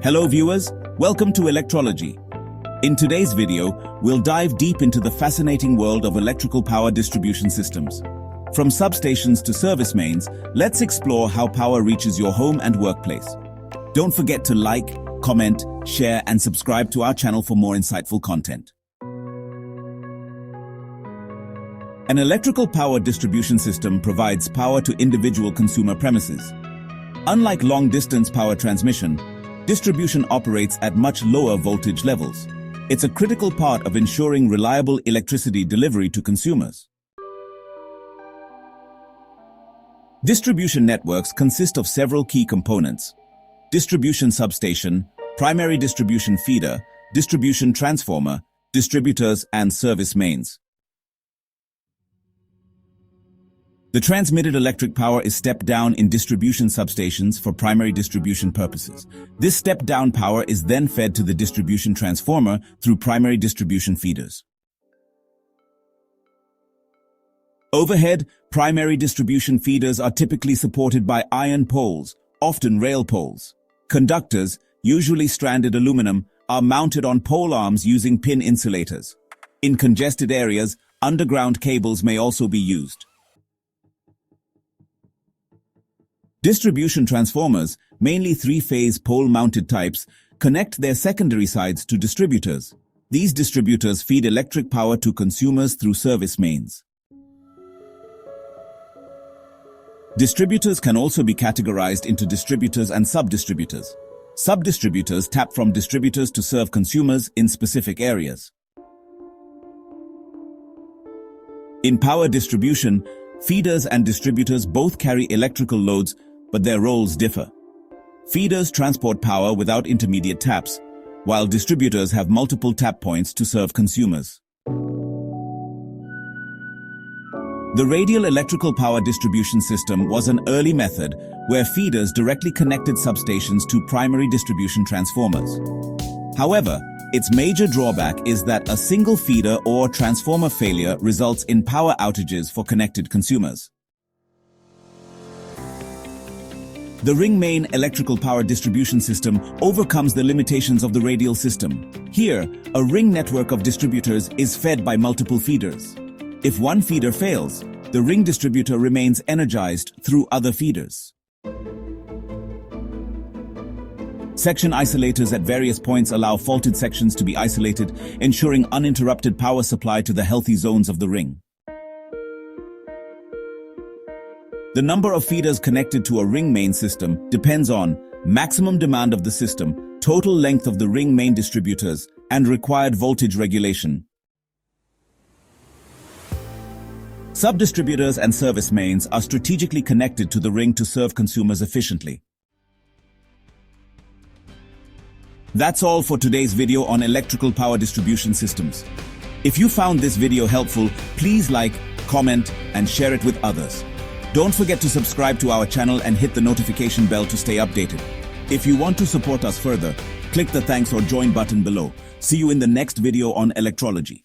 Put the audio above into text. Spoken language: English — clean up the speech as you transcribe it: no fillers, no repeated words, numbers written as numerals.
Hello viewers, welcome to Electrology. In today's video, we'll dive deep into the fascinating world of electrical power distribution systems. From substations to service mains, let's explore how power reaches your home and workplace. Don't forget to like, comment, share, and subscribe to our channel for more insightful content. An electrical power distribution system provides power to individual consumer premises. Unlike long-distance power transmission, distribution operates at much lower voltage levels. It's a critical part of ensuring reliable electricity delivery to consumers. Distribution networks consist of several key components: distribution substation, primary distribution feeder, distribution transformer, distributors, and service mains. The transmitted electric power is stepped down in distribution substations for primary distribution purposes. This stepped-down power is then fed to the distribution transformer through primary distribution feeders. Overhead, primary distribution feeders are typically supported by iron poles, often rail poles. Conductors, usually stranded aluminum, are mounted on pole arms using pin insulators. In congested areas, underground cables may also be used. Distribution transformers, mainly three-phase pole-mounted types, connect their secondary sides to distributors. These distributors feed electric power to consumers through service mains. Distributors can also be categorized into distributors and sub-distributors. Sub-distributors tap from distributors to serve consumers in specific areas. In power distribution, feeders and distributors both carry electrical loads, but their roles differ. Feeders transport power without intermediate taps, while distributors have multiple tap points to serve consumers. The radial electrical power distribution system was an early method where feeders directly connected substations to primary distribution transformers. However, its major drawback is that a single feeder or transformer failure results in power outages for connected consumers. The ring main electrical power distribution system overcomes the limitations of the radial system. Here, a ring network of distributors is fed by multiple feeders. If one feeder fails, the ring distributor remains energized through other feeders. Section isolators at various points allow faulted sections to be isolated, ensuring uninterrupted power supply to the healthy zones of the ring. The number of feeders connected to a ring main system depends on maximum demand of the system, total length of the ring main distributors, and required voltage regulation. Sub-distributors and service mains are strategically connected to the ring to serve consumers efficiently. That's all for today's video on electrical power distribution systems. If you found this video helpful, please like, comment, and share it with others. Don't forget to subscribe to our channel and hit the notification bell to stay updated. If you want to support us further, click the thanks or join button below. See you in the next video on Electrology.